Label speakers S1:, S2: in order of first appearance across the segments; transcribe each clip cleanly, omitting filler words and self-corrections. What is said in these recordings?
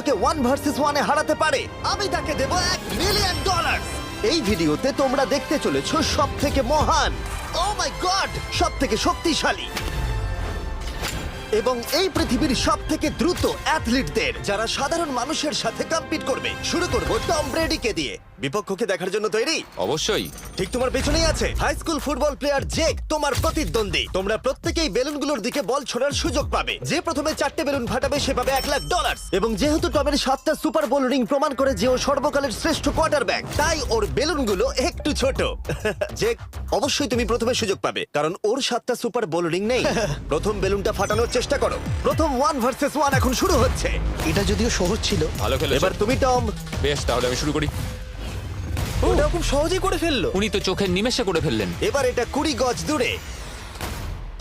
S1: আমাকে 1 ভার্সেস 1 এ হারাতে পারে আমি তাকে দেবো $1 মিলিয়ন। এই ভিডিওতে তোমরা দেখতে চলেছো সব থেকে মহান, ও মাই গড, সব থেকে শক্তিশালী এবং এই পৃথিবীর সব থেকে দ্রুত অ্যাথলিটদের যারা সাধারণ মানুষের সাথে কম্পিট করবে। শুরু করবো টম ব্রেডিকে দিয়ে। বিপক্ষকে দেখার জন্য তৈরি?
S2: অবশ্যই।
S1: ঠিক তোমার পেছনেই আছে high school football player Jake, তোমার প্রতিদ্বন্দ্বী। তোমরা প্রত্যেকেই বেলুনগুলোর দিকে বল ছোড়ার সুযোগ পাবে। যে প্রথমে 4টে বেলুন ফাটাবে সে পাবে $1,00,000। এবং যেহেতু টমের 7টা সুপার বোল রিং প্রমাণ করে যে ও সর্বকালের শ্রেষ্ঠ কোয়ার্টারব্যাক, তাই ওর বেলুনগুলো একটু ছোট। জেক, অবশ্যই তুমি প্রথমে সুযোগ পাবে কারণ ওর 7টা সুপার বোল রিং নেই। প্রথম বেলুনটা ফাটানোর চেষ্টা করো। প্রথম 1 ভার্সেস 1 এখন শুরু হচ্ছে।
S3: এটা যদিও সহজ ছিল।
S2: ভালো খেলেছো।
S1: এবার তুমি টম।
S2: বেশ, তাহলে আমি শুরু করি।
S1: ওটা খুব সহজেই করে ফেললো।
S2: উনি তো চোখের নিমেষে করে ফেললেন।
S1: এবার এটা 20 গজ দূরে।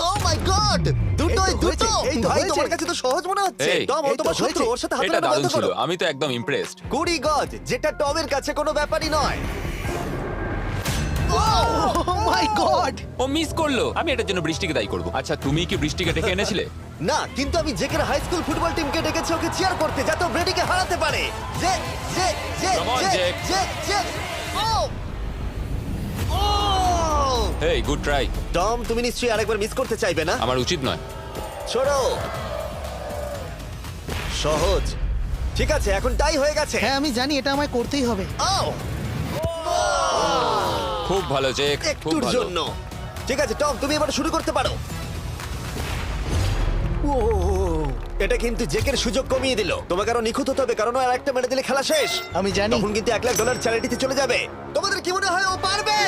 S1: ও মাই গড, দুটোই
S3: এই তো
S1: দুটো।
S3: হয়েছে, এই তো
S1: ভাই
S3: হয়েছে।
S1: তোমার কাছে তো সহজ মনে হচ্ছে।
S2: এই,
S1: টম, ও
S3: এই তো
S1: তোমার শত্রু,
S3: হয়েছে।
S1: ওর সাথে হাত
S2: এটা
S1: মেলানো
S2: দারুণ
S1: বন্ধ
S2: ছিল,
S1: করো।
S2: আমি তো একদম ইমপ্রেসড।
S1: 20 গজ, যেটা টমের কাছে কোনো ব্যাপারই নয়।
S3: ও মাই গড!
S2: ও মিস করলো। আমি এটার জন্য বৃষ্টিকে দায়ী করব। আচ্ছা, তুমি কি বৃষ্টিকে ডেকে এনেছিলে?
S1: না, কিন্তু আমি জেকের হাই স্কুল ফুটবল টিমকে ডেকেছি ওকে চিয়ার করতে যাতে ও ব্রেডিকে হারাতে পারে। যে যে যে
S2: Come on,
S1: যে
S2: Jake.
S1: যে যে ও ও
S2: হেই, গুড ট্রাই।
S1: টম, তুমি নিশ্চয়ই আরেকবার মিস করতে চাইবে না?
S2: আমার উচিত নয়।
S1: ছোড়ো। সহজ। ঠিক আছে, এখন টাই হয়ে গেছে।
S3: হ্যাঁ, আমি জানি এটা আমায় করতেই হবে।
S1: ও
S2: খুব ভালো জেক, খুব
S1: একটুর
S2: ভালো।
S1: জন্য। ঠিক আছে টম, তুমি এবার শুরু করতে পারো। ও, এটা কিন্তু জেকের সুযোগ কমিয়ে দিল। তোমাকে আরো নিখুঁত হতে হবে কারণ আর একটা মেরে দিলে খেলা শেষ।
S3: আমি জানি।
S1: তখন কিন্তু $1,00,000 চ্যারিটিতে চলে যাবে। তোমাদের কি মনে হয় ও পারবে?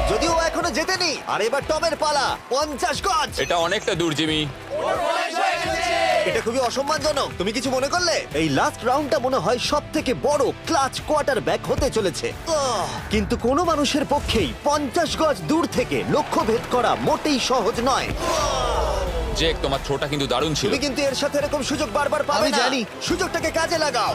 S1: যদিও ও এখনো জেতেনি। আর এবার টমের পালা। 50 গজ।
S2: এটা অনেকটা দূর, জিমি।
S1: এটা খুবই অসম্মানজনক। তুমি কিছু মনে করলে? এই লাস্ট রাউন্ডটা মনে হয় সব থেকে বড় ক্লাচ কোয়ার্টারব্যাক হতে চলেছে। কিন্তু কোনো মানুষের পক্ষেই 50 গজ দূর থেকে লক্ষ্য ভেদ করা মোটেই সহজ নয়।
S2: জেক, তোমার থ্রোটা কিন্তু দারুণ ছিল।
S1: তুমি কিন্তু এর সাথে এরকম সুযোগ বারবার পাবে
S3: আমি
S1: না।
S3: জানি।
S1: সুযোগটাকে কাজে লাগাও।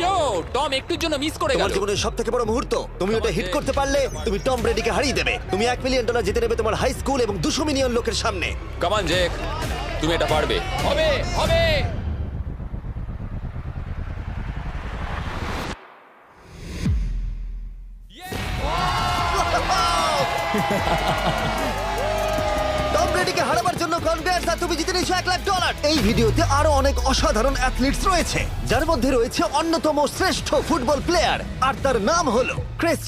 S2: ইয়ো, টম একটুর জন্য মিস করে
S1: তোমার
S2: গেল।
S1: জীবনের সব থেকে বড় মুহূর্ত। তুমি ওটা হিট
S2: Jake.
S1: করতে পারলে তুমি টম ব্রেডিকে হারিয়ে দেবে। তুমি $1 মিলিয়ন জিতে নেবে তোমার হাই স্কুল এবং 200 মিলিয়ন লোকের সামনে।
S2: কাম অন জেক, তুমি এটা পারবে। হবে, হবে।
S1: টম ব্রেডিকে হারাবার জন্য কনগ্রেটস, আর তুমি জিতে নিয়েছো $1,00,000। এই ভিডিওতে আরো অনেক অসাধারণ অ্যাথলিটস রয়েছে যার মধ্যে রয়েছে অন্যতম শ্রেষ্ঠ ফুটবল প্লেয়ার আর তার নাম হলো ক্রিস